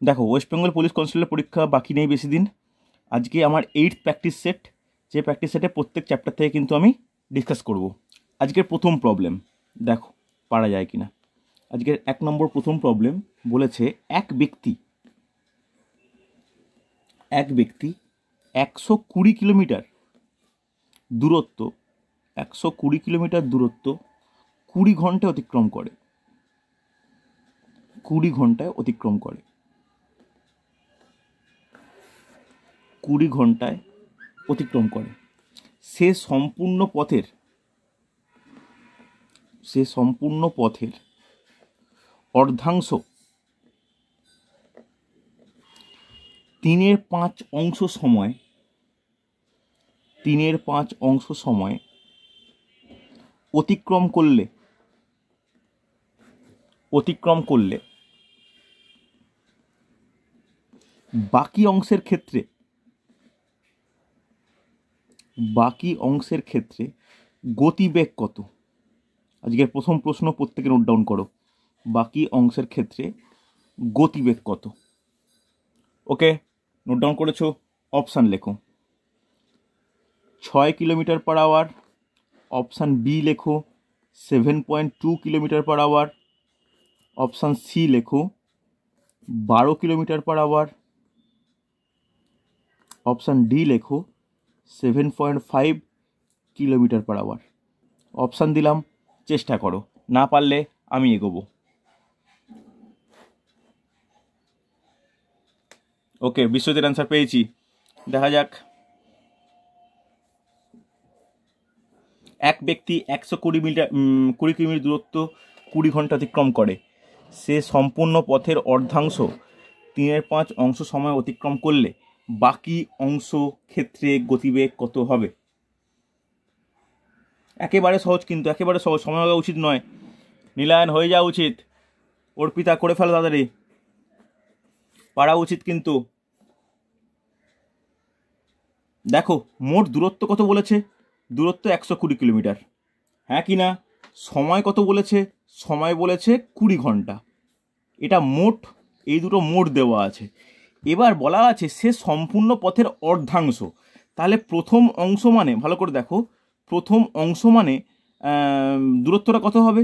দেখো, West Bengal police কনস্টেবলের পরীক্ষা বাকি নেই বেশি দিন। আজকে আমার 8th প্র্যাকটিস সেট, যে প্র্যাকটিস সেটে প্রত্যেক চ্যাপ্টার থেকে কিন্তু আমি ডিসকাস করব। আজকের প্রথম প্রবলেম দেখো পারা যায় কি না। আজকের 1 নম্বর প্রথম প্রবলেম বলেছে এক ব্যক্তি 120 কিলোমিটার দূরত্ব 120 কিলোমিটার দূরত্ব 20 ঘন্টায় অতিক্রম করে। 20 ঘন্টায় অতিক্রম করে 20 ঘন্টায় অতিক্রম করে। সে সম্পূর্ণ পথের অর্ধাংশ 3/5 অংশ সময় অতিক্রম করলে বাকি অংশের ক্ষেত্রে গতিবেগ কত? আজকের প্রথম প্রশ্ন প্রত্যেকে নোট ডাউন করো, বাকি অংশের ক্ষেত্রে গতিবেগ কত? ওকে, নোট ডাউন করেছো? অপশান লেখো। 6 kilometre per hour, option B লেখো 7.2 kilometre per hour, option C লেখো 12 kilometre per hour, option D লেখো 7.5 কিলোমিটার পার আওয়ার। অপশান দিলাম, চেষ্টা করো, না পারলে আমি এগোবো। ওকে, বিশ্বজিৎ অ্যান্সার পেয়েছি, দেখা যাক। এক ব্যক্তি 120 কিলোমিটার দূরত্ব 20 ঘন্টা অতিক্রম করে। সে সম্পূর্ণ পথের অর্ধাংশ 3/5 অংশ সময় অতিক্রম করলে বাকি অংশ ক্ষেত্রে গতিবেগ কত হবে? একেবারে সহজ, কিন্তু একেবারে সহজ, সময় লাগা উচিত নয়। নীলায়ন হয়ে যাওয়া উচিত, অর্পিতা করে ফেলো তাড়াতাড়ি, পারা উচিত কিন্তু। দেখো মোট দূরত্ব কত বলেছে? দূরত্ব 120 কিলোমিটার, হ্যাঁ কি না? সময় কত বলেছে? সময় বলেছে 20 ঘন্টা। এটা মোট, এই দুটো মোট দেওয়া আছে। এবার বলা আছে সে সম্পূর্ণ পথের অর্ধাংশ। তাহলে প্রথম অংশ মানে, ভালো করে দেখো, প্রথম অংশ মানে দূরত্বটা কত হবে?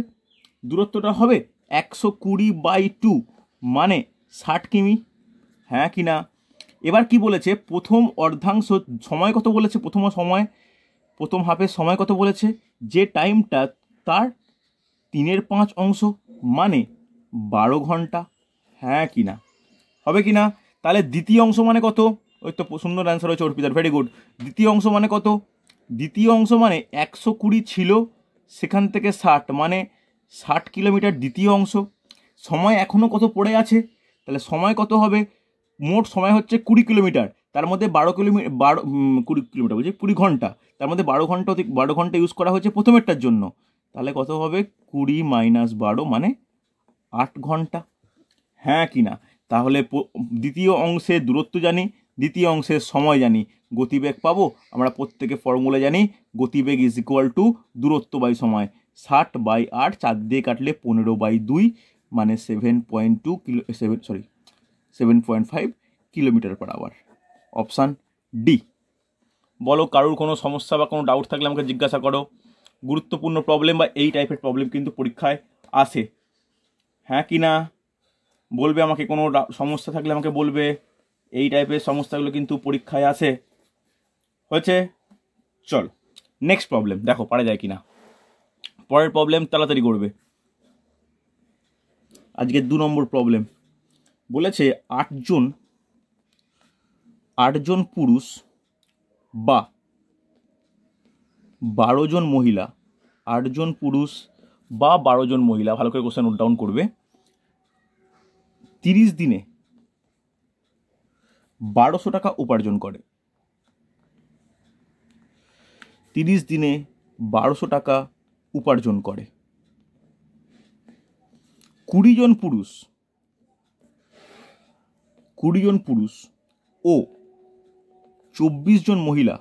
দূরত্বটা হবে 120/2 মানে 60 কিমি, হ্যাঁ কি না? এবার কি বলেছে? প্রথম অর্ধাংশ সময় কত বলেছে? প্রথম হাফের সময় কত বলেছে? যে টাইমটা তার 3/5 অংশ মানে 12 ঘন্টা, হ্যাঁ কি না? হবে কি না? তাহলে দ্বিতীয় অংশ মানে কত? ওই তো সুন্দর অ্যান্সার হয়েছে অর্পিতার, ভেরি গুড। দ্বিতীয় অংশ মানে কত? দ্বিতীয় অংশ মানে 120 ছিল, সেখান থেকে 60 মানে 60 কিলোমিটার দ্বিতীয় অংশ। সময় এখনও কত পড়ে আছে? তাহলে সময় কত হবে? মোট সময় হচ্ছে 20 কিলোমিটার, তার মধ্যে 20 কিলোমিটার বলছি 20 ঘন্টা, তার মধ্যে 12 ঘন্টা ইউজ করা হয়েছে প্রথমেরটার জন্য। তাহলে কত হবে? 20 - 12 মানে 8 ঘন্টা, হ্যাঁ কি না? তাহলে দ্বিতীয় অংশের দূরত্ব জানি, দ্বিতীয় অংশের সময় জানি, গতিবেগ পাবো আমরা প্রত্যেকে ফর্মুলা জানি। গতিবেগ ইজ ইকুয়াল টু দূরত্ব বাই সময়। 60/8, 4 দিয়ে কাটলে 15/2 মানে 7.5 kilometre per hour. Option D. বলো, কারোর কোনো সমস্যা বা কোনো ডাউট থাকলে আমাকে জিজ্ঞাসা করো। গুরুত্বপূর্ণ প্রবলেম বা এই টাইপের প্রবলেম কিন্তু পরীক্ষায় আসে, হ্যাঁ কি না? বলবে আমাকে, কোনো সমস্যা থাকলে আমাকে বলবে। এই টাইপের সমস্যাগুলো কিন্তু পরীক্ষায় আসে। হয়েছে? চল নেক্সট প্রবলেম, দেখো পারা যায় কি না। পরের প্রবলেম তাড়াতাড়ি করবে। আজকে 2 নম্বর প্রবলেম বলেছে 8 জন পুরুষ বা 12 জন মহিলা, 8 জন পুরুষ বা 12 জন মহিলা, ভালো করে কোশ্চেন নোট ডাউন করবে, 30 দিনে 1200 টাকা উপার্জন করে। 30 দিনে 1200 টাকা উপার্জন করে। 20 জন পুরুষ ও 24 জন মহিলা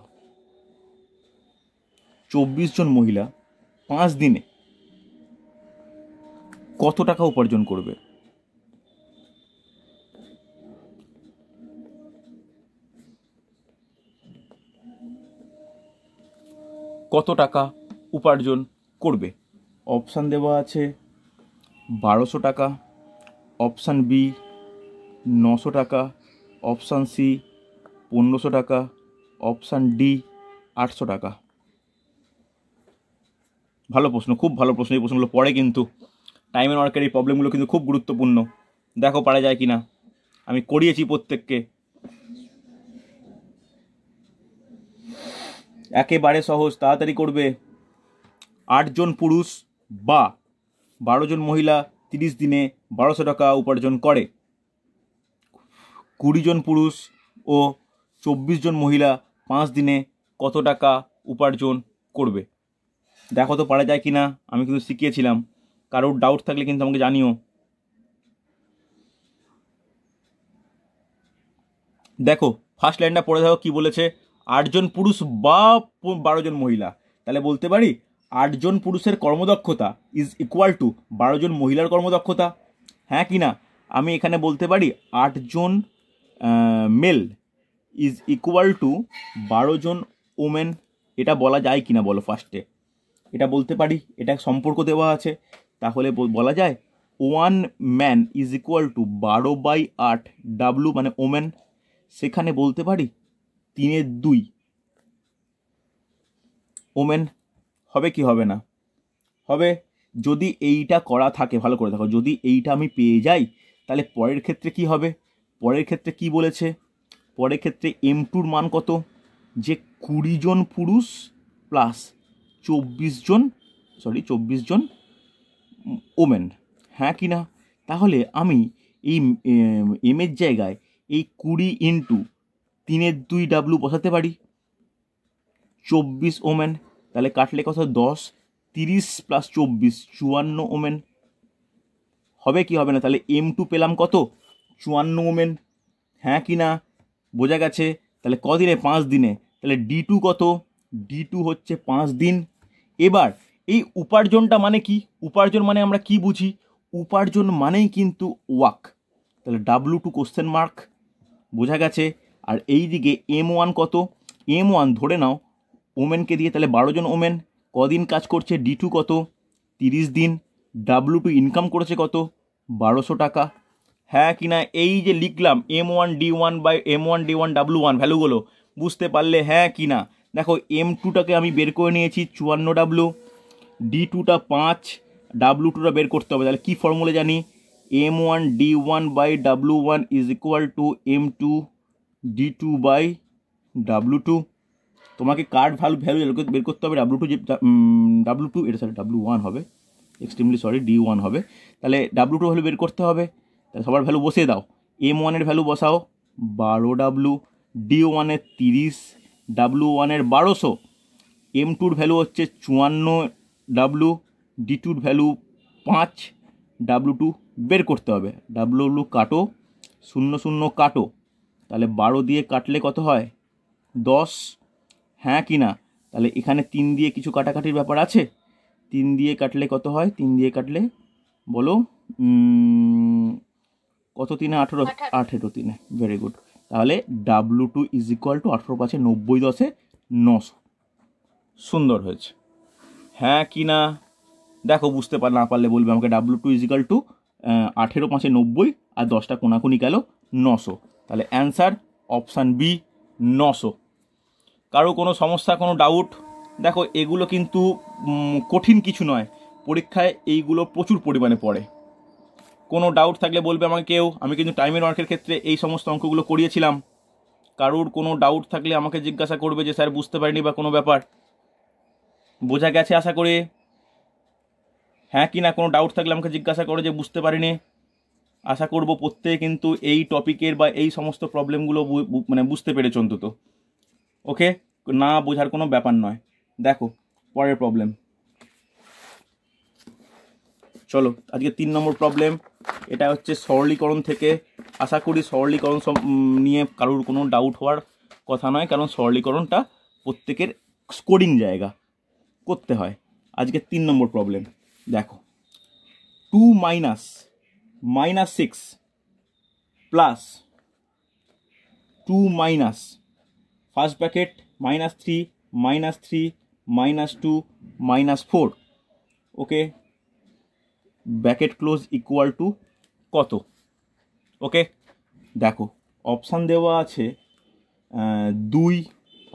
5 দিনে কত টাকা উপার্জন করবে? কত টাকা উপার্জন করবে? অপশান দেওয়া আছে 1200 টাকা, অপশান বি 900 টাকা, অপশান সি 1500 টাকা, অপশান ডি 800 টাকা। ভালো প্রশ্ন, খুব ভালো প্রশ্ন। এই প্রশ্নগুলো পড়ে কিন্তু টাইম অ্যান্ড ওয়ার্কের এই প্রবলেমগুলো কিন্তু খুব গুরুত্বপূর্ণ। দেখো পারা যায় কি না। আমি করিয়েছি প্রত্যেককে। একেবারে সহজ, তাড়াতাড়ি করবে। 8 জন পুরুষ বা 12 জন মহিলা 30 দিনে 1200 টাকা উপার্জন করে। 20 জন পুরুষ ও 24 জন মহিলা 5 দিনে কত টাকা উপার্জন করবে? দেখো তো পারা যায় কি না। আমি কিন্তু শিখিয়েছিলাম, কারোর ডাউট থাকলে কিন্তু আমাকে জানিও। দেখো ফার্স্ট লাইনটা পড়ে দেখো কি বলেছে, 8 জন পুরুষ বা 12 জন মহিলা। তাহলে বলতে পারি 8 জন পুরুষের কর্মদক্ষতা ইজ ইকুয়াল টু 12 জন মহিলার কর্মদক্ষতা, হ্যাঁ কি না? আমি এখানে বলতে পারি 8 জন মেল ইজ ইকুয়াল টু 12 জন ওমেন। এটা বলা যায় কি না বলো ফার্স্টে? এটা বলতে পারি, এটা সম্পর্ক দেওয়া আছে। তাহলে বলা যায় 1 man is equal two 12/8 W মানে ওমেন। সেখানে বলতে পারি 3/2 ওমেন। হবে কি হবে না? হবে। যদি এইটা করা থাকে, ভালো করে দেখো, যদি এইটা আমি পেয়ে যাই তাহলে পরের ক্ষেত্রে কি হবে? পরের ক্ষেত্রে কি বলেছে? পরের ক্ষেত্রে M2-র মান কত? যে 20 জন পুরুষ প্লাস 24 জন ওমেন, হ্যাঁ কি না? তাহলে আমি এই এমের জায়গায় এই 20 ইন্টু 3/2 ডাব্লু বসাতে পারি। 24 ওমেন, তাহলে কাটলে কত? 10, 30 প্লাস 24 54 ওমেন। হবে কি হবে না? তাহলে M2 পেলাম কত? 54 ওমেন, হ্যাঁ কি না? বোঝা গেছে? তাহলে কদিনে? 5 দিনে। তাহলে D2 কত? D2 হচ্ছে 5 দিন। এবার এই উপার্জনটা মানে কি? উপার্জন মানে আমরা কি বুঝি? উপার্জন মানেই কিন্তু ওয়ার্ক। তাহলে W2 কোশ্চেন মার্ক, বোঝা গেছে? আর এই দিকে M1 কত? M1 ধরে নাও ওমেনকে দিয়ে, তাহলে 12 জন ওমেন কদিন কাজ করছে? D2 কত? 30 দিন। W2 ইনকাম করেছে কত? 1200 টাকা, হ্যাঁ কি না? এই যে লিখলাম M1 D1 by M1 D1 W1 ভ্যালুগুলো, বুঝতে পারলে হ্যাঁ কি না? দেখো M2টাকে আমি বের করে নিয়েছি 54W, D2টা 5, W2টা বের করতে হবে। তাহলে কি ফর্মুলা জানি? M1 D1 by W1 is equal to M2 D2 by W2। তোমাকে কার্ড ভ্যালু বের করতে হবে। W2 যে W2 এটা সরি W1 হবে, এক্সট্রিমলি সরি, D1 হবে। তাহলে W2 ভ্যালু বের করতে হবে। তাহলে সবার ভ্যালু বসিয়ে দাও। M1-এর ভ্যালু বসাও 12W, D1-এর 30, W1-এর 1200, M2-র ভ্যালু হচ্ছে 54W, D2-র ভ্যালু 5, W2 বের করতে হবে। W কাটো, 0 0 কাটো, তাহলে 12 দিয়ে কাটলে কত হয়? 10, হ্যাঁ কি না? তাহলে এখানে 3 দিয়ে কিছু কাটাকাটির ব্যাপার আছে। 3 দিয়ে কাটলে কত হয়? 3 দিয়ে কাটলে বলো কত? 3 18, 18 3, ভেরি গুড। তাহলে W2 ইজ ইকুয়াল টু 18 5 90 10 900। সুন্দর হয়েছে, হ্যাঁ কি না? দেখো বুঝতে না পারলে বলবে আমাকে। W2 ইজ ইকুয়াল টু 18 5 90 আর 10টা কোনাকুনি গেল 900। তাহলে অ্যান্সার অপশান বি 900। কারো কোনো সমস্যা, কোনো ডাউট? দেখো এগুলো কিন্তু কঠিন কিছু নয়, পরীক্ষায় এইগুলো প্রচুর পরিমাণে পড়ে। কোনো ডাউট থাকলে বলবে আমাকে কেউ। আমি কিন্তু টাইম অ্যান্ড ওয়ার্কের ক্ষেত্রে এই সমস্ত অঙ্কগুলো করিয়েছিলাম। কারোর কোনো ডাউট থাকলে আমাকে জিজ্ঞাসা করবে যে স্যার বুঝতে পারিনি বা কোনো ব্যাপার। বোঝা গেছে আশা করি, হ্যাঁ কি না? কোনো ডাউট থাকলে আমাকে জিজ্ঞাসা করো যে বুঝতে পারিনি। আশা করব প্রত্যেকে কিন্তু এই টপিকের বা এই সমস্ত প্রবলেমগুলো মানে বুঝতে পেরেছো অন্তত। ওকে, না বোঝার কোনো ব্যাপার নয়। দেখো পরের প্রবলেম, চলো আজকে 3 নম্বর প্রবলেম। এটা হচ্ছে সরলীকরণ থেকে। আশা করি সরলীকরণ নিয়ে কারোর কোনো ডাউট হওয়ার কথা নয়, কারণ সরলীকরণটা প্রত্যেকের স্কোরিং জায়গা করতে হয়। আজকে 3 নম্বর প্রবলেম দেখো, 2 - 6 plus 2 - first bracket -3 -3 -2 -4, okay, bracket close equal to কত? ওকে, দেখো অপশান দেওয়া আছে 2,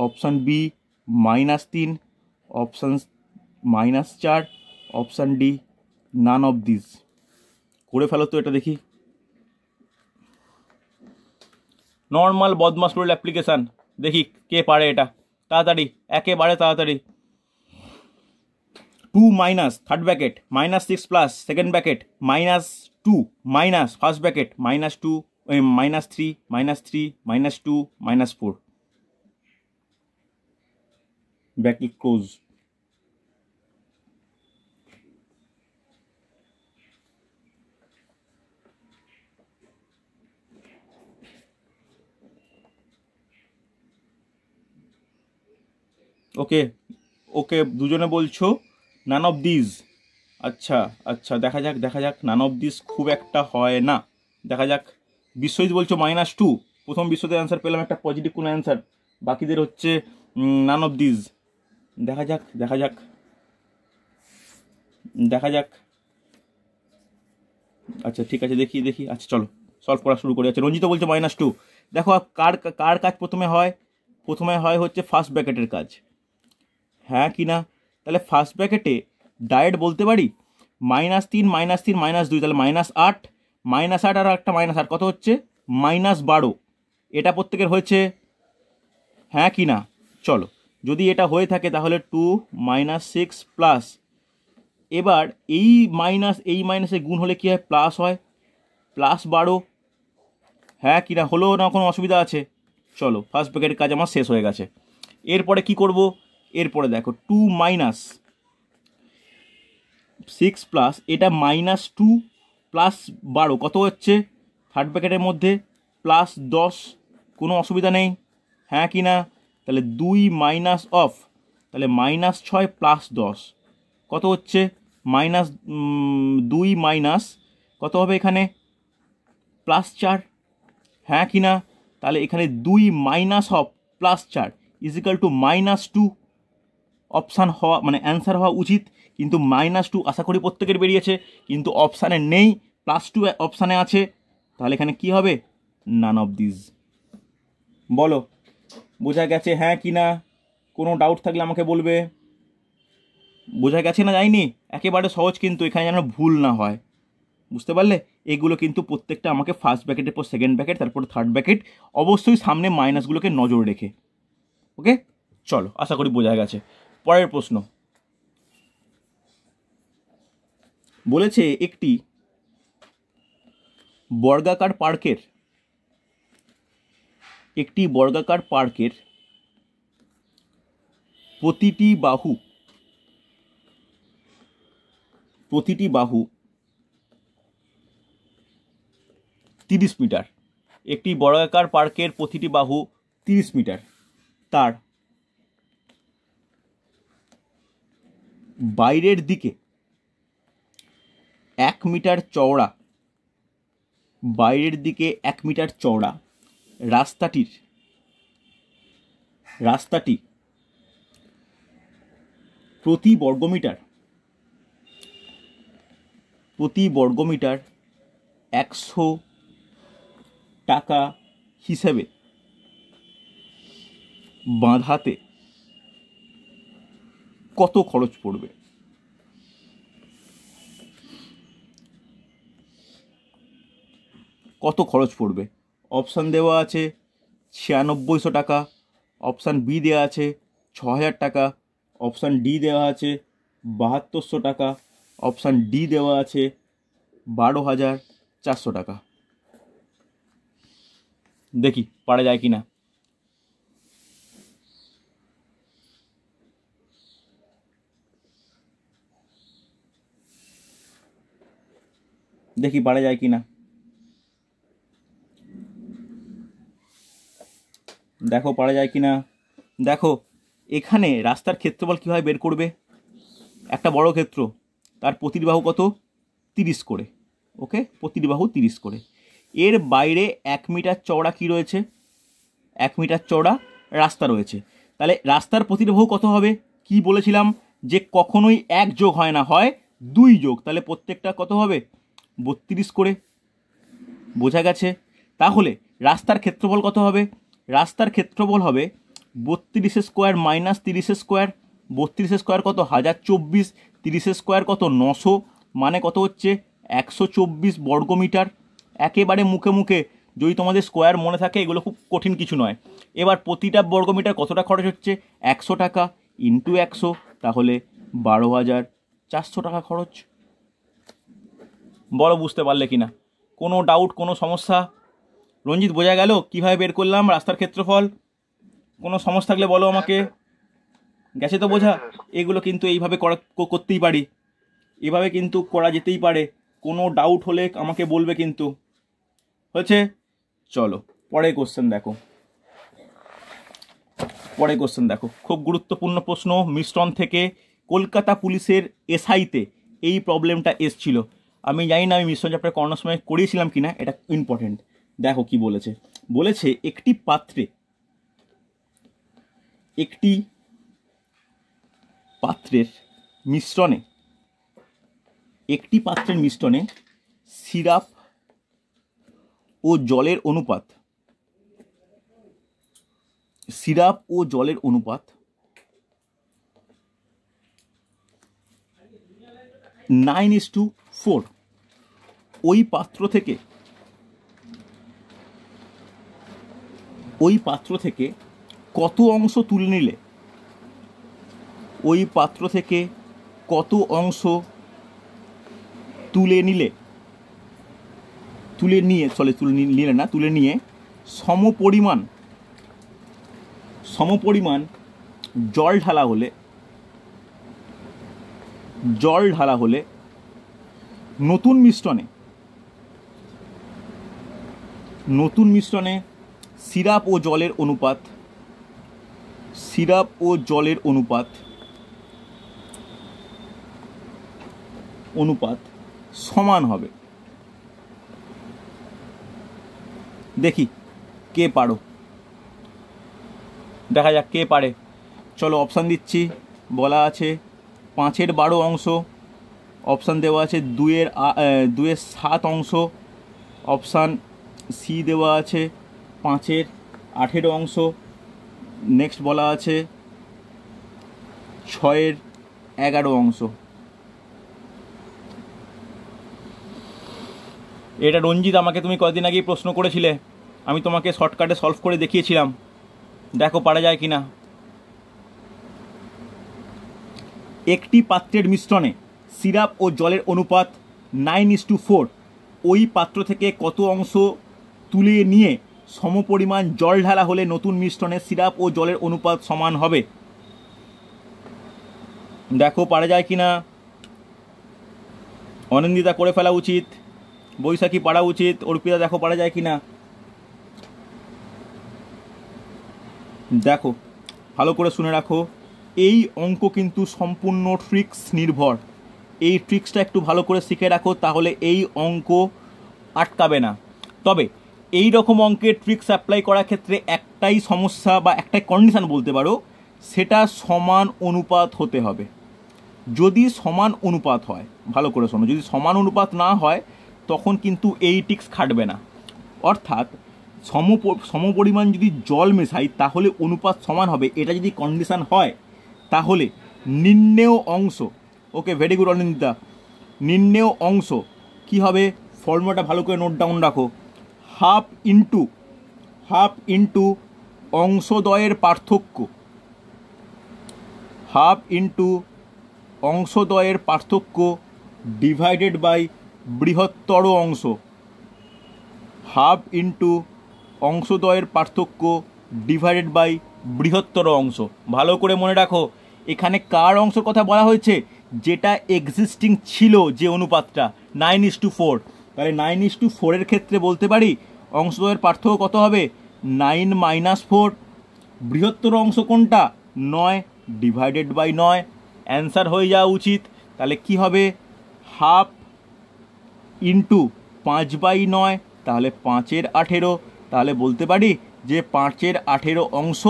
option B -3, option -4, option D none of this. করে ফেলো তো এটা দেখি। নর্মাল বদমাস রুল অ্যাপ্লিকেশান, দেখি কে পারে এটা, তাড়াতাড়ি, একেবারে তাড়াতাড়ি। 2 minus third bracket -6 plus second bracket -2 minus first bracket -2 -3 -3 -2 -4, bracket close. Okay okay, দুজনে বলছো নান অফ দিস। আচ্ছা আচ্ছা, দেখা যাক নান অফ দিস খুব একটা হয় না, দেখা যাক। বিশ্বজিৎ বলছো -2, প্রথম বিশ্বজিৎ অ্যান্সার পেলাম একটা পজিটিভ কোনো অ্যান্সার, বাকিদের হচ্ছে নান অফ দিস। দেখা যাক। আচ্ছা ঠিক আছে, দেখি। আচ্ছা চলো সলভ করা শুরু করে। আচ্ছা, রঞ্জিত বলছে -2। দেখো কার কাজ প্রথমে হয় হচ্ছে ফার্স্ট ব্র্যাকেটের কাজ, হ্যাঁ কি না? তাহলে ফার্স্ট ব্র্যাকেটে ডাইরেক্ট বলতে পারি -3 -3 -2, তাহলে -8 -8 আর একটা -8 কত হচ্ছে -12। এটা প্রত্যেকের হয়েছে, হ্যাঁ কি না? চলো, যদি এটা হয়ে থাকে তাহলে 2 -6 প্লাস, এবার এই মাইনাসে গুণ হলে কি হয়, প্লাস হয়, +12, হ্যাঁ কি না? হলো না, কোনো অসুবিধা আছে? চলো, ফার্স্ট ব্র্যাকেটের কাজ আমার শেষ হয়ে গেছে। এরপরে কি করব? এরপরে দেখো 2 -6 প্লাস এটা -2 +12 কত হচ্ছে থার্ড ব্র্যাকেটের মধ্যে +10, কোনো অসুবিধা নেই, হ্যাঁ কি না? তাহলে 2 মাইনাস অফ, তাহলে -6 +10 কত হচ্ছে -2 মাইনাস কত হবে এখানে +4, হ্যাঁ কি না? তাহলে এখানে 2 minus of +4 equal to -2। Option হওয়া মানে অ্যান্সার হওয়া উচিত, কিন্তু -2 আশা করি প্রত্যেকের বেরিয়েছে, কিন্তু অপশানে নেই, +2 অপশানে আছে, তাহলে এখানে কি হবে, নান অফ দিস। বলো বোঝা গেছে হ্যাঁ কি না? কোনো ডাউট থাকলে আমাকে বলবে। বোঝা গেছে না যায়নি? একেবারে সহজ, কিন্তু এখানে যেন ভুল না হয়, বুঝতে পারলে? এগুলো কিন্তু প্রত্যেকটা আমাকে ফার্স্ট ব্র্যাকেটের পর সেকেন্ড ব্র্যাকেট, তারপর থার্ড ব্র্যাকেট, অবশ্যই সামনে মাইনাসগুলোকে নজর রেখে। ওকে চলো, আশা করি বোঝা গেছে। পরের প্রশ্ন বলেছে একটি বর্গাকার পার্কের প্রতিটি বাহু 30 মিটার। একটি বর্গাকার পার্কের প্রতিটি বাহু 30 মিটার। তার বাইরের দিকে 1 মিটার চওড়া রাস্তাটি প্রতি বর্গমিটার 100 টাকা হিসেবে বাঁধাতে কত খরচ পড়বে? অপশান দেওয়া আছে 9600 টাকা, অপশান বি দেওয়া আছে 6000 টাকা, অপশান ডি দেওয়া আছে 7200 টাকা, অপশান ডি দেওয়া আছে 12400 টাকা। দেখি পারা যায় কি না। দেখো পারা যায় কি না। দেখো এখানে রাস্তার ক্ষেত্রফল কীভাবে বের করবে? একটা বড় ক্ষেত্র, তার প্রতিটি বাহু কত 30 করে, ওকে, প্রতিটি বাহু 30 করে। এর বাইরে 1 মিটার চওড়া কি রয়েছে? 1 মিটার চওড়া রাস্তা রয়েছে, তাহলে রাস্তার প্রতিটি বাহু কত হবে কি বলেছিলাম যে কখনোই 1 যোগ হয় না, হয় 2 যোগ, তাহলে প্রত্যেকটা কত হবে 32 করে। বোঝা গেছে? তাহলে রাস্তার ক্ষেত্রফল কত হবে? রাস্তার ক্ষেত্রফল হবে 32 স্কোয়ার মাইনাস 30 স্কোয়ার। 32 স্কোয়ার কত 1024, 30 স্কোয়ার কত 900, মানে কত হচ্ছে 124 বর্গমিটার। একেবারে মুখে মুখে, যদি তোমাদের স্কোয়ার মনে থাকে, এগুলো খুব কঠিন কিছু নয়। এবার প্রতিটা বর্গমিটার কতটা খরচ হচ্ছে 100 টাকা ইন্টু 100, তাহলে 12,400 টাকা খরচ। বলো বুঝতে পারলে কিনা? কোনো ডাউট, কোনো সমস্যা? রঞ্জিত বোঝা গেল কীভাবে বের করলাম রাস্তার ক্ষেত্রফল? কোনো সমস্যা থাকলে বলো আমাকে। গেছে তো বোঝা? এগুলো কিন্তু এইভাবে করতেই পারি, এভাবে কিন্তু করা যেতেই পারে। কোনো ডাউট হলে আমাকে বলবে কিন্তু। হয়েছে? চলো পরের কোশ্চেন দেখো। পরের কোশ্চেন দেখো, খুব গুরুত্বপূর্ণ প্রশ্ন। মিশ্রণ থেকে কলকাতা পুলিশের এসআইতে এই প্রবলেমটা এসছিল। আমি জানি না আমি মিশ্রণ চ্যাপ্টার করানোর সময় করিয়েছিলাম কিনা, এটা ইম্পর্টেন্ট। দেখো কি বলেছে। বলেছে একটি পাত্রের মিশ্রণে সিরাপ ও জলের অনুপাত 9:4। ওই পাত্র থেকে কত অংশ তুলে নিলে সমপরিমাণ জল ঢালা হলে নতুন মিশ্রণে সিরাপ ও জলের অনুপাত সমান হবে। দেখি কে পারো, দেখা যাক কে পারে। চলো অপশান দিচ্ছি। বলা আছে 5/12 অংশ, অপশান দেওয়া আছে 2/7 অংশ, অপশান সি দেওয়া আছে 5/18 অংশ, নেক্সট বলা আছে 6/11 অংশ। এটা রঞ্জিত আমাকে তুমি কয়েকদিন আগেই প্রশ্ন করেছিলে, আমি তোমাকে শর্টকাটে সলভ করে দেখিয়েছিলাম। দেখো পারা যায় কিনা। একটি পাত্রের মিশ্রণে সিরাপ ও জলের অনুপাত 9:4। ওই পাত্র থেকে কত অংশ তুলে নিয়ে সমপরিমাণ জল ঢালা হলে নতুন মিশ্রণে সিরাপ ও জলের অনুপাত সমান হবে। দেখো পারা যায় কিনা। অনিন্দিতা করে ফেলা উচিত, বৈশাখী পারা উচিত, অর্পিতা দেখো পারা যায় কিনা। দেখো ভালো করে শুনে রাখো, এই অঙ্ক কিন্তু সম্পূর্ণ ট্রিক্স নির্ভর। এই ট্রিক্সটা একটু ভালো করে শিখে রাখো, তাহলে এই অঙ্ক আটকাবে না। তবে এই রকম অঙ্কের ট্রিক্স অ্যাপ্লাই করার ক্ষেত্রে একটাই সমস্যা বা একটাই কন্ডিশন বলতে পারো, সেটা সমান অনুপাত হতে হবে। যদি সমান অনুপাত হয়, ভালো করে শোনো, যদি সমান অনুপাত না হয় তখন কিন্তু এই ট্রিক্স খাটবে না। অর্থাৎ সমপরিমাণ যদি জল মেশাই তাহলে অনুপাত সমান হবে, এটা যদি কন্ডিশন হয় তাহলে নির্ণেয় অংশ, ওকে ভেরি গুড অনিন্দিতা, নির্ণেয় অংশ কি হবে? ফর্মুলাটা ভালো করে নোট ডাউন রাখো। হাফ ইন্টু অংশদ্বয়ের পার্থক্য ডিভাইডেড বাই বৃহত্তর অংশ। হাফ ইন্টু অংশদ্বয়ের পার্থক্য ডিভাইডেড বাই বৃহত্তর অংশ। ভালো করে মনে রাখো, এখানে কার অংশ কথা বলা হয়েছে? যেটা এক্সিস্টিং ছিল, যে অনুপাতটা 9:4। তাহলে 9:4 ক্ষেত্রে বলতে পারি অংশদ্বয়ের পার্থক্য কত হবে? 9 - 4। বৃহত্তর অংশ কোনটা? 9 ডিভাইডেড বাই 9। অ্যান্সার হয়ে যাওয়া উচিত। তাহলে কি হবে? হাফ ইন্টু 5/9, তাহলে 5/18। তাহলে বলতে পারি যে 5/18 অংশ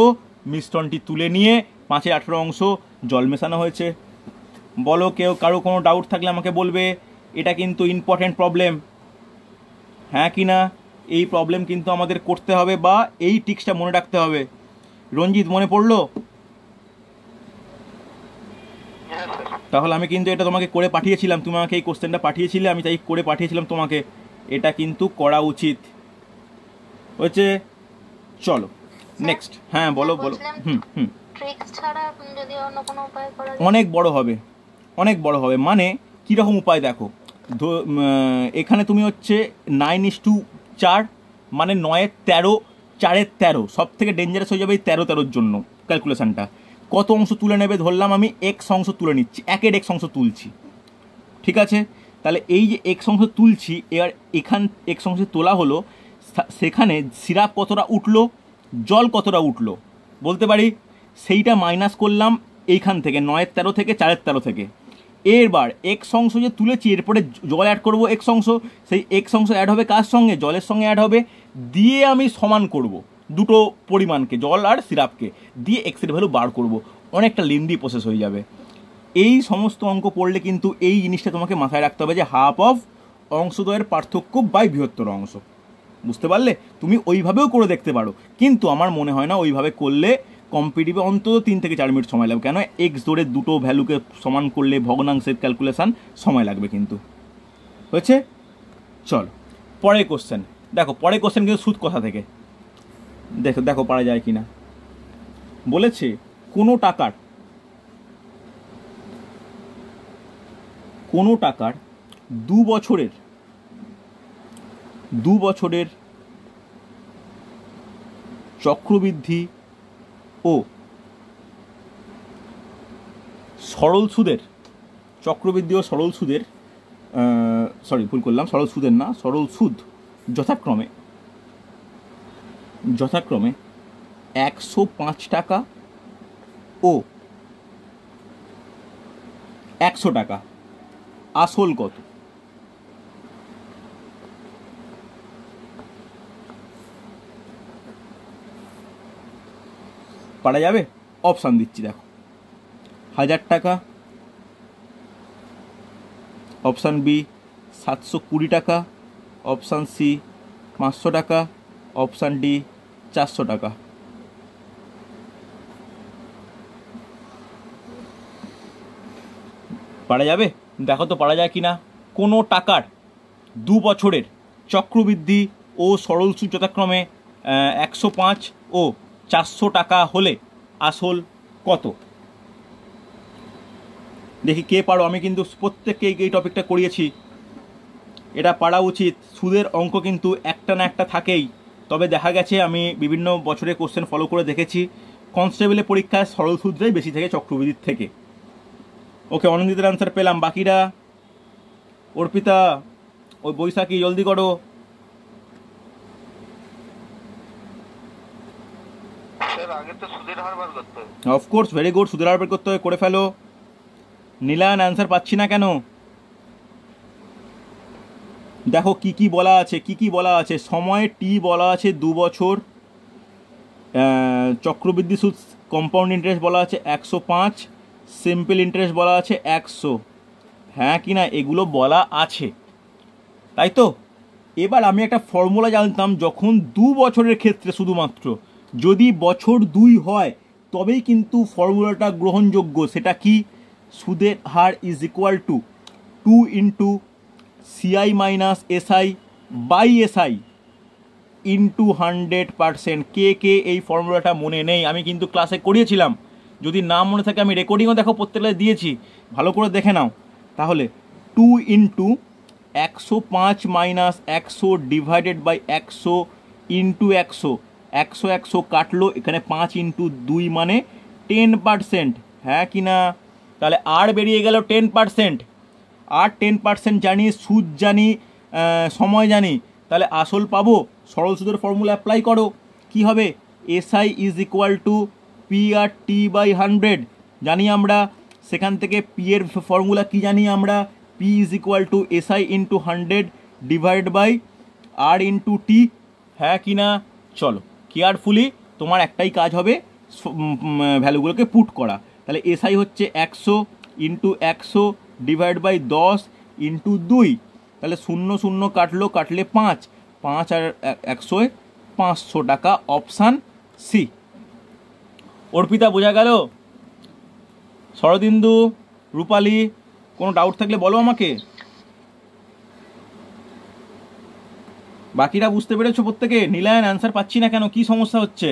মিশ্রণটি তুলে নিয়ে 5/18 অংশ জল মেশানো হয়েছে। বলো কেউ, কারো কোনো ডাউট থাকলে আমাকে বলবে। এটা কিন্তু ইম্পর্টেন্ট প্রবলেম, হ্যাঁ কি না? এই প্রবলেম কিন্তু আমাদের করতে হবে বা এই টিক্সটা মনে রাখতে হবে। রঞ্জিত, মনে পড়লো? তাহলে আমি কিন্তু এটা তোমাকে করে পাঠিয়েছিলাম, তুমি আমাকে এই কোশ্চেনটা পাঠিয়েছিলে, আমি তাই করে পাঠিয়েছিলাম তোমাকে। এটা কিন্তু করা উচিত হয়েছে। চলো নেক্সট। হ্যাঁ বলো বলো। অনেক বড় হবে, অনেক বড় হবে। মানে কীরকম উপায় দেখো, এখানে তুমি হচ্ছে 9:4, মানে 9-13, 4-13, সব থেকে ডেঞ্জারাস হয়ে যাবে এই 13-13 জন্য ক্যালকুলেশানটা। কত অংশ তুলে নেবে? ধরলাম আমি এক্স অংশ তুলে নিচ্ছি, একের এক্স অংশ তুলছি, ঠিক আছে? তাহলে এই যে এক্স অংশ তুলছি, এবার এখান এক্স অংশ তোলা হলো, সেখানে সিরাপ কতটা উঠলো, জল কতটা উঠলো বলতে পারি, সেইটা মাইনাস করলাম এইখান থেকে 9-13 থেকে 4-13 থেকে। এরবার এক্স অংশ যে তুলেছি, এরপরে জল অ্যাড করবো এক্স অংশ, সেই এক্স অংশ অ্যাড হবে কার সঙ্গে? জলের সঙ্গে অ্যাড হবে, দিয়ে আমি সমান করব দুটো পরিমাণকে, জল আর সিরাপকে, দিয়ে এক্সের ভ্যালু বার করব। অনেকটা লেন্দি প্রসেস হয়ে যাবে। এই সমস্ত অঙ্ক পড়লে কিন্তু এই জিনিসটা তোমাকে মাথায় রাখতে হবে যে হাফ অফ অংশদ্বয়ের পার্থক্য বাই বৃহত্তর অংশ। বুঝতে পারলে? তুমি ওইভাবেও করে দেখতে পারো, কিন্তু আমার মনে হয় না ওইভাবে করলে কম্পিটিটিভে অন্তত 3 থেকে 4 মিনিট সময় লাগবে। কেন? এক্স ধরে দুটো ভ্যালুকে সমান করলে ভগ্নাংশের ক্যালকুলেশান সময় লাগবে কিন্তু। হয়েছে? চল পরের কোশ্চেন দেখো। পরের কোশ্চেন কিন্তু সুদ কথা থেকে, দেখো দেখো পারা যায় কিনা। বলেছে কোনো টাকার 2 বছরের চক্রবৃদ্ধি ও সরল সুদের, চক্রবৃদ্ধি ও সরল সুদের, সরি ভুল করলাম, সরল সুদের না, সরল সুদ যথাক্রমে 105 টাকা ও 100 টাকা, আসল কত? পারা যাবে? অপশান দিচ্ছি দেখো। 1000 টাকা, অপশান বি 720 টাকা, অপশান সি 500 টাকা, অপশান ডি 400 টাকা। পারা যাবে? দেখো তো পারা যায় কি না। কোনো টাকার 2 বছরের চক্রবৃদ্ধি ও সরল সুদ যথাক্রমে 105 ও 400 টাকা হলে আসল কত? দেখি কে পারো। আমি কিন্তু প্রত্যেককে এই টপিকটা করিয়েছি, এটা পারা উচিত। সুদের অঙ্ক কিন্তু একটা না একটা থাকেই, তবে দেখা গেছে আমি বিভিন্ন বছরের কোশ্চেন ফলো করে দেখেছি কনস্টেবলের পরীক্ষায় সরল সুদটাই বেশি থাকে চক্রবৃদ্ধির থেকে। ওকে, অনন্দিতের আনসার পেলাম। বাকিরা, অর্পিতা, ওই বৈশাখী, জলদি করো। অফকোর্স, ভেরি গুড, সুদের হার বের করতে হবে, করে ফেলো। নীলান, অ্যান্সার পাচ্ছি না কেন? দেখো কি কি বলা আছে, সময় টি বলা আছে 2 বছর, চক্রবৃদ্ধি সুদ কম্পাউন্ড ইন্টারেস্ট বলা আছে 105, সিম্পল ইন্টারেস্ট বলা আছে 100, হ্যাঁ কি না? এগুলো বলা আছে, তাই তো? এবার আমি একটা ফর্মুলা জানতাম, যখন 2 বছরের ক্ষেত্রে শুধুমাত্র যদি বছর 2 হয় তবেই কিন্তু ফর্মুলাটা গ্রহণযোগ্য। সেটা কি? সুদের হার is equal to 2 into CI minus SI by SI into 100%। কে এই ফর্মুলাটা মনে নেই? আমি কিন্তু ক্লাসে করিয়েছিলাম, যদি না মনে থাকে আমি রেকর্ডিংও দেখো প্রত্যেকটা দিয়েছি, ভালো করে দেখে নাও। তাহলে 2 into 105 minus 100 divided by 100 into 100, 100 কাটলো, এখানে 5 ইন্টু 2 মানে 10%, হ্যাঁ কি না? তাহলে আর বেরিয়ে গেল 10%, আর 10% জানি, সুদ জানি, সময় জানি, তাহলে আসল পাবো। সরল সুদের ফর্মুলা অ্যাপ্লাই করো, কি হবে? SI is equal to PR/T by 100 জানি আমরা। সেখান থেকে পি এর ফর্মুলা কি জানি আমরা? P is equal to SI into 100 divide by R into T, হ্যাঁ কি না? চলো কেয়ারফুলি, তোমার একটাই কাজ হবে ভ্যালুগুলোকে পুট করা। তাহলে এসআই হচ্ছে 100 ইন্টু 100 ডিভাইড বাই 10 ইন্টু 2, তাহলে 0 0 কাটলো, কাটলে 5, 5 আর 100 500 টাকা, অপশান সি। অর্পিতা বোঝা গেল? শরদিন্দু, রূপালী, কোনো ডাউট থাকলে বলো আমাকে। বাকিরা বুঝতে পেরেছো প্রত্যেকে? নীলায়ন অ্যান্সার পাচ্ছি না কেন, কি সমস্যা হচ্ছে?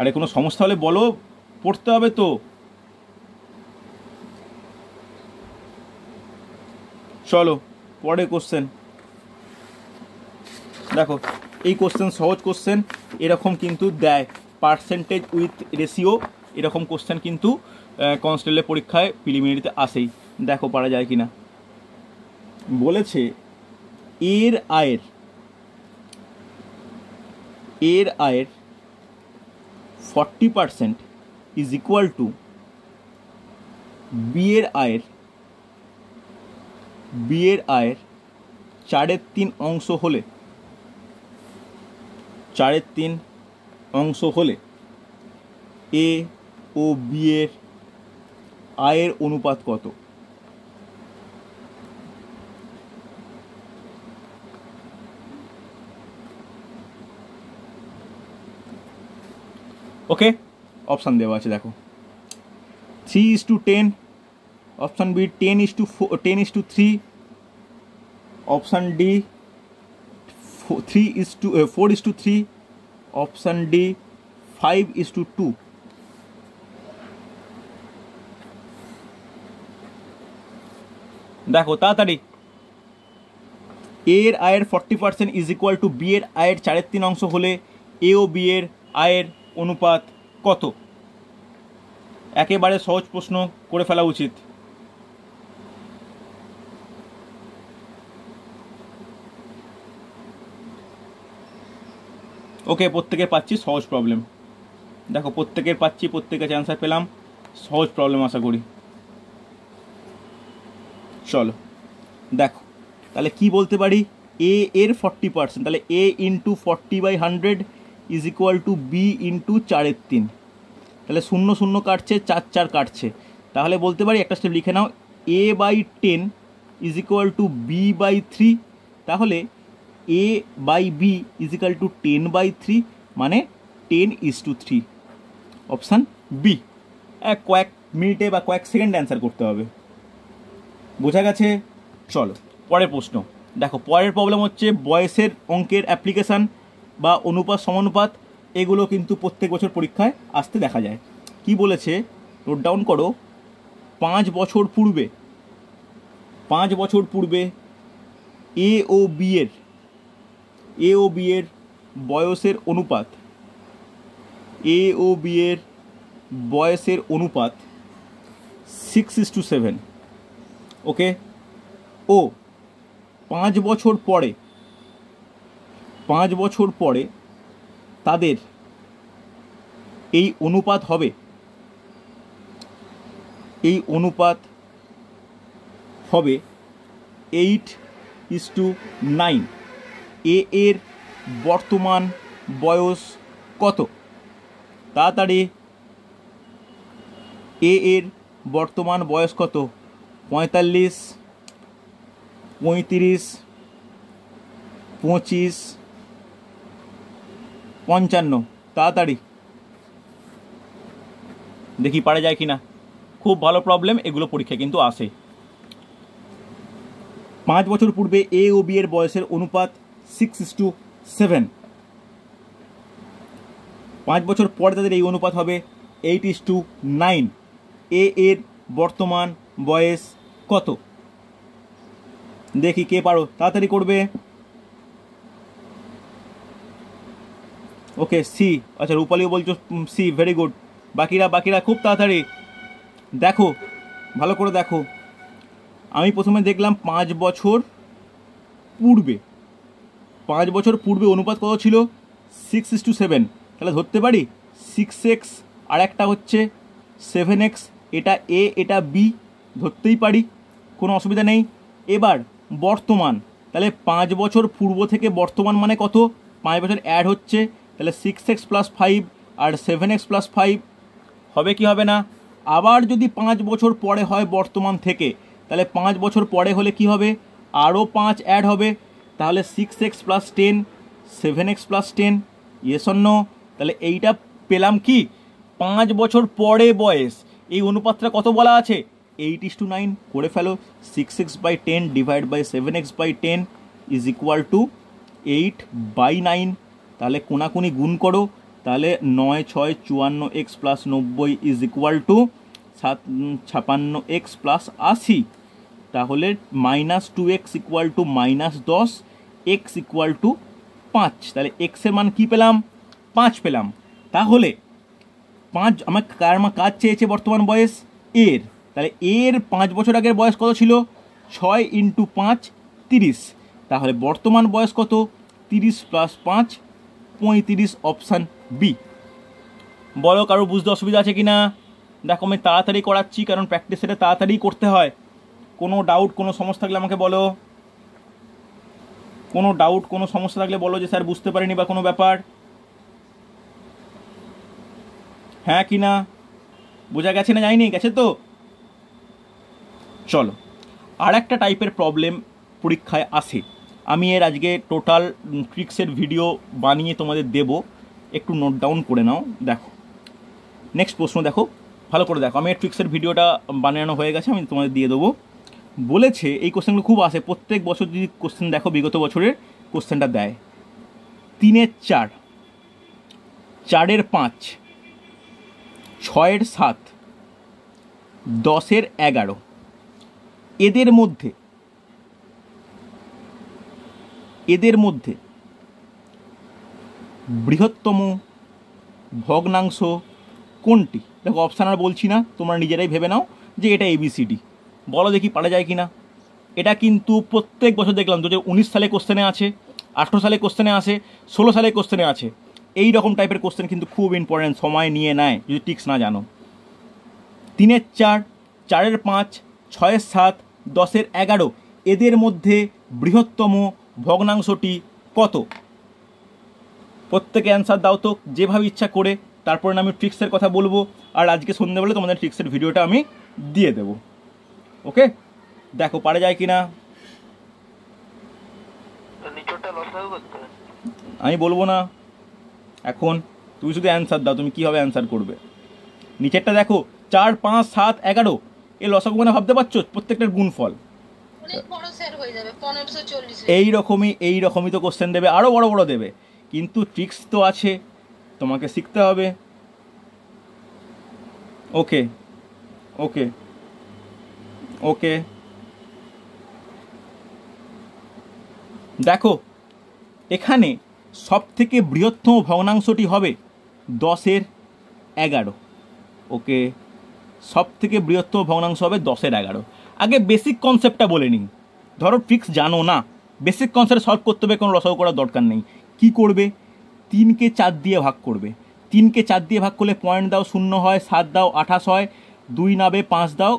আরে কোনো সমস্যা হলে বলো, পড়তে হবে তো। চলো পরে কোশ্চেন দেখো। এই কোশ্চেন সহজ কোশ্চেন, এরকম কিন্তু দেয় পার্সেন্টেজ উইথ রেশিও, এরকম কোশ্চেন কিন্তু কনস্টেবলের পরীক্ষায় প্রিলিমিনারিতে আসেই। দেখো পারা যায় কি না। বলেছে এর আয়ের 40% ইজ ইকুয়াল টু বিয়ের আয়ের 4/3 অংশ হলে, 4/3 অংশ হলে এ ও বি এর আয়ের অনুপাত কত? ওকে, অপশান দেওয়া আছে দেখো। 3:10, option B 10:3, option D 4:3, option D 5:2। দেখো তাড়াতাড়ি। এর আয়ের 40% ইজ ইকুয়াল টু বি এর আয়ের 4/3 অংশ হলে এ ও বি এর আয়ের অনুপাত কত? একেবারে সহজ প্রশ্ন, করে ফেলা উচিত। ওকে, প্রত্যেকের পাচ্ছি সহজ প্রবলেম। দেখো প্রত্যেকের পাচ্ছি, প্রত্যেকের অ্যান্সার পেলাম, সহজ প্রবলেম আশা করি। চলো দেখো তাহলে কি বলতে পারি, এ এর 40%, তাহলে A into 40/100 is equal to B into 4/3, তাহলে 0 0 কাটছে, 4 4 কাটছে, তাহলে বলতে পারি একটা স্টেপ লিখে নাও, a/10 is equal two b/3, তাহলে a/b ইজ ইকুয়াল টু 10/3, মানে 10:3, অপশান বি। কয়েক মিনিটে বা কয়েক সেকেন্ডে অ্যান্সার করতে হবে, বোঝা গেছে? চলো পরের প্রশ্ন দেখো। পরের প্রবলেম হচ্ছে বয়সের অঙ্কের অ্যাপ্লিকেশান বা অনুপাত সমানুপাত, এগুলো কিন্তু প্রত্যেক বছর পরীক্ষায় আসতে দেখা যায়। কি বলেছে নোট ডাউন করো। 5 বছর পূর্বে এ ও বি এর বয়সের অনুপাত 6:7। ওকে, ও 5 বছর পরে তাদের এই অনুপাত হবে 8:9। এ এর বর্তমান বয়স কত? তাড়াতাড়ি, এ এর বর্তমান বয়স কত? 45, 35, 25, 55। তাড়াতাড়ি দেখি পারা যায় কি না। খুব ভালো প্রবলেম, এগুলো পরীক্ষায় কিন্তু আসে। 5 বছর পূর্বে এ ও বি এর বয়সের অনুপাত 6:7। 5 বছর পরে তাদের এই অনুপাত হবে 8:9। এ এর বর্তমান বয়স কত? দেখি কে পারো, তাড়াতাড়ি করবে। ওকে, সি। আচ্ছা রূপালীও বলছো সি, ভেরি গুড। বাকিরা খুব তাড়াতাড়ি দেখো, ভালো করে দেখো। আমি প্রথমে দেখলাম 5 বছর পূর্বে অনুপাত কত ছিল? 6:7। তাহলে ধরতে পারি 6x আর একটা হচ্ছে 7x, এটা এ এটা বি, ধরতেই পারি, কোনো অসুবিধা নেই। এবার বর্তমান, তাহলে 5 বছর পূর্ব থেকে বর্তমান মানে কত? 5 বছর অ্যাড হচ্ছে, তাহলে 6x + 5 আর 7x + 5, হবে কি হবে না? আবার যদি 5 বছর পরে হয় বর্তমান থেকে, তাহলে 5 বছর পরে হলে কি হবে? আরও 5 অ্যাড হবে, তাহলে 6x plus 10, 7x plus 10, yes or no? তাহলে এইটা পেলাম কি? 5 বছর পরে বয়স। এই অনুপাতটা কত বলা আছে? 8:9 করে ফেলো। 6x/10 divide by 7x/10 is equal to 8/9। তাহলে কোনাকুনি গুণ করো, তাহলে 9 6 54x plus 90 is equal to 56x plus 80। তাহলে -2x equal to -10, x equal to 5। তাহলে এক্সের মান কি পেলাম? 5 পেলাম। তাহলে 5 আমার কাজ চেয়েছে বর্তমান বয়স এর, তাহলে এর 5 বছর আগের বয়স কত ছিল? 6 × 5 30। তাহলে বর্তমান বয়স কত? 30 প্লাস 5 35, অপশান বি। বলো কারো বুঝতে অসুবিধা আছে কি না? দেখো আমি তাড়াতাড়ি করাচ্ছি, কারণ প্র্যাকটিস এটা তাড়াতাড়ি করতে হয়। কোনো ডাউট, কোনো সমস্যা থাকলে আমাকে বলো। কোনো ডাউট, কোনো সমস্যা থাকলে বলো যে স্যার বুঝতে পারিনি বা কোনো ব্যাপার। হ্যাঁ কি না? বোঝা গেছে না যায়নি? গেছে তো? চলো, আর একটা টাইপের প্রবলেম পরীক্ষায় আসে। আমি এর আজকে টোটাল ট্রিক্সের ভিডিও বানিয়ে তোমাদের দেব, একটু নোট ডাউন করে নাও। দেখো নেক্সট প্রশ্ন, দেখো ভালো করে দেখো। আমি এর ট্রিক্সের ভিডিওটা বানানো হয়ে গেছে, আমি তোমাদের দিয়ে দেবো। বলেছে এই কোশ্চেনগুলো খুব আসে, প্রত্যেক বছর যদি কোশ্চেন দেখো, বিগত বছরের কোশ্চেনটা দেয় 3-এর 4, 4-এর 5, 6-এর 7, 10-এর 11, এদের মধ্যে বৃহত্তম ভগ্নাংশ কোনটি? দেখো অপশান আর বলছি না, তোমরা নিজেরাই ভেবে নাও যে এটা ABCD। বলো দেখি পারা যায় কি না। এটা কিন্তু প্রত্যেক বছর দেখলাম 2019 সালে কোশ্চেনে আছে, 18 সালে কোশ্চেনে আসে, 16 সালে কোশ্চেনে আছে। এই রকম টাইপের কোশ্চেন কিন্তু খুব ইম্পর্টেন্ট, সময় নিয়ে নেয় যদি ট্রিক্স না জানো। 3-এর 4, 4-এর 5, 6-এর 7, 10-এর 11, এদের মধ্যে বৃহত্তম ভগ্নাংশটি কত? প্রত্যেকে অ্যান্সার দাও তো, যেভাবে ইচ্ছা করে। তারপরে আমি ট্রিক্সের কথা বলবো, আর আজকে সন্ধ্যেবেলা তোমাদের ট্রিক্সের ভিডিওটা আমি দিয়ে দেবো। ওকে, দেখো পারা যায় কি না। আমি বলবো না এখন, তুমি শুধু অ্যান্সার দাও, তুমি কীভাবে অ্যান্সার করবে। নিচেরটা দেখো, 4 5 7 11, এ লসাগু মানে ভাবতে পারছো? প্রত্যেকটার গুণফল এইরকমই তো কোশ্চেন দেবে, আরও বড় বড় দেবে, কিন্তু ট্রিক্স তো আছে, তোমাকে শিখতে হবে। ওকে ওকে ওকে, দেখো এখানে সব থেকে বৃহত্তম ভগ্নাংশটি হবে 10-এর 11। ওকে, সব থেকে বৃহত্তম ভগ্নাংশ হবে 10-এর 11। আগে বেসিক কনসেপ্টটা বলে নিই। ধরো ট্রিক্স জানো না, বেসিক কনসেপ্ট সলভ করতে হবে, কোনো লসাগু করার দরকার নেই। কি করবে? 3কে 4 দিয়ে ভাগ করবে। 3কে 4 দিয়ে ভাগ করলে পয়েন্ট দাও 0 হয়, 7 দাও 28 হয়, 2 নাবে 5 দাও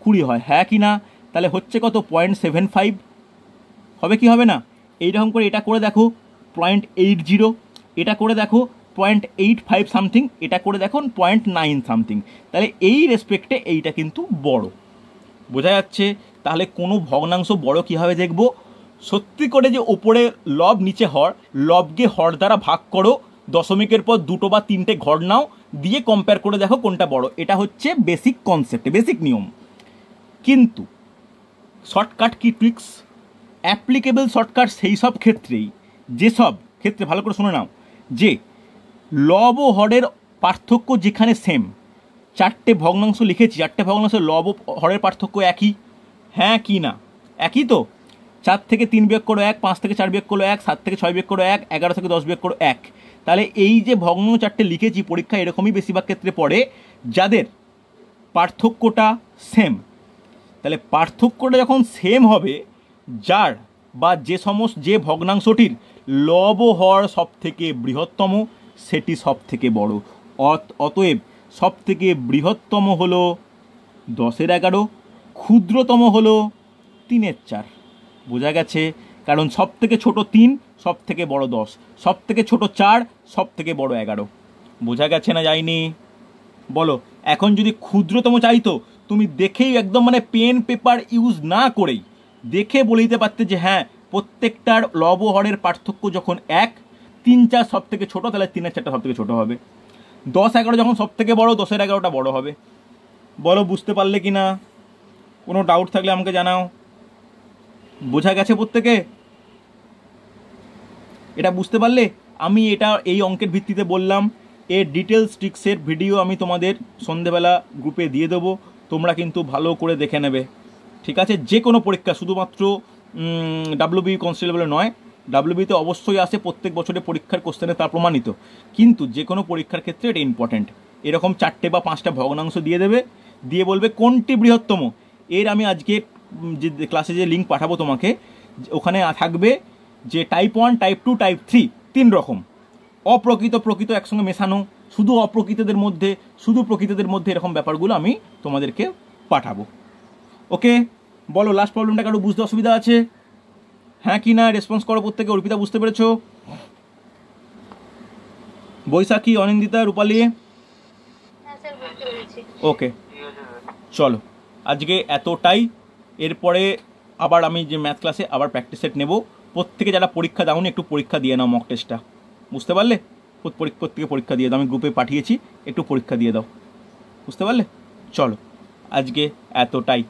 20 হয়। হ্যাঁ কি না? তাহলে হচ্ছে কত? 0.75। হবে কি হবে না? এইরকম করে এটা করে দেখো 0.80, এটা করে দেখো 0.85 সামথিং, এটা করে দেখো 0.9 সামথিং। তাহলে এই রেসপেক্টে এইটা কিন্তু বড়, বোঝা যাচ্ছে? তাহলে কোনো ভগ্নাংশ বড় কীভাবে দেখবো? সত্যি করে যে ওপরে লব নিচে হর, লবকে হর দ্বারা ভাগ করো, দশমিকের পর 2 বা 3টে ঘর নাও, দিয়ে কম্পেয়ার করে দেখো কোনটা বড়। এটা হচ্ছে বেসিক কনসেপ্ট, বেসিক নিয়ম। কিন্তু shortcut key tricks? Applicable shortcut সেই সব ক্ষেত্রেই, যেসব ক্ষেত্রে, ভালো করে শুনে নাও, যে লব ও হরের পার্থক্য যেখানে সেম। 4টে ভগ্নাংশ লিখেছি, 4টে ভগ্নাংশের লব ও হরের পার্থক্য একই। হ্যাঁ কি না? একই তো। 4 থেকে 3 বিয়োগ করো 1, 5 থেকে 4 বিয়োগ করো 1, 7 থেকে 6 বিয়োগ করো 1, 11 থেকে 10 বিয়োগ করো 1। তাহলে এই যে ভগ্নাংশ 4টে লিখেছি, পরীক্ষা এরকমই বেশিরভাগ ক্ষেত্রে পড়ে, যাদের পার্থক্যটা সেম। তাহলে পার্থক্যটা যখন সেম হবে, যার বা যে ভগ্নাংশটির লব ও হর সব থেকে বৃহত্তম, সেটি সব থেকে বড়। অতএব সব থেকে বৃহত্তম হলো 10-এর 11, ক্ষুদ্রতম হলো 3-এর 4। বোঝা গেছে? কারণ সব থেকে ছোট 3, সব থেকে বড় 10, সব থেকে ছোট 4, সব থেকে বড় 11। বোঝা গেছে না যায়নি? বলো এখন যদি ক্ষুদ্রতম চাইতো তুমি দেখেই একদম মানে পেন পেপার ইউজ না করেই দেখে বলে দিতে পারতে যে হ্যাঁ প্রত্যেকটার লব হরের পার্থক্য যখন 1, 3, 4 সব থেকে ছোটো, তাহলে 3 আর 4টা সব থেকে ছোটো হবে। 10, 11 যখন সব থেকে বড়ো, 10 এর 11টা বড়ো হবে। বলো বুঝতে পারলে কি না? কোনো ডাউট থাকলে আমাকে জানাও। বোঝা গেছে প্রত্যেকে? এটা বুঝতে পারলে? আমি এটা এই অঙ্কের ভিত্তিতে বললাম। এর ডিটেলস ট্রিক্সের ভিডিও আমি তোমাদের সন্ধেবেলা গ্রুপে দিয়ে দেবো, তোমরা কিন্তু ভালো করে দেখে নেবে, ঠিক আছে? যে কোনো পরীক্ষা, শুধুমাত্র ডাব্লিউবি কনস্টেবলে নয়, ডাব্লিউবিতে অবশ্যই আসে প্রত্যেক বছরের পরীক্ষার কোশ্চেনে, তা প্রমাণিত। কিন্তু যে কোনো পরীক্ষার ক্ষেত্রে এটা ইম্পর্ট্যান্ট। এরকম 4টে বা 5টা ভগ্নাংশ দিয়ে দেবে, দিয়ে বলবে কোনটি বৃহত্তম। এর আমি আজকে যে ক্লাসে যে লিঙ্ক পাঠাবো তোমাকে, ওখানে থাকবে যে টাইপ 1, টাইপ 2, টাইপ 3, 3 রকম। অপ্রকৃত প্রকৃত একসঙ্গে মেশানো, শুধু অপ্রকৃতদের মধ্যে, শুধু প্রকৃতদের মধ্যে, এরকম ব্যাপারগুলো আমি তোমাদেরকে পাঠাবো। ওকে, বলো লাস্ট প্রবলেমটা কারো বুঝতে অসুবিধা আছে? হ্যাঁ কি না রেসপন্স করো প্রত্যেকে। অর্পিতা বুঝতে পেরেছো? বৈশাখী, অনিন্দিতা, রূপালী? ওকে চলো আজকে এতটাই। এরপরে আবার আমি যে ম্যাথ ক্লাসে আবার প্র্যাকটিস সেট নেব। প্রত্যেকে যারা পরীক্ষা দাওনি একটু পরীক্ষা দিয়ে নাও, মক টেস্টটা, বুঝতে পারলে? প্রত্যেকে পরীক্ষা দিয়ে দাও, আমি গ্রুপে পাঠিয়েছি, একটু পরীক্ষা দিয়ে দাও, বুঝতে পারলে? চলো আজকে এতটাই।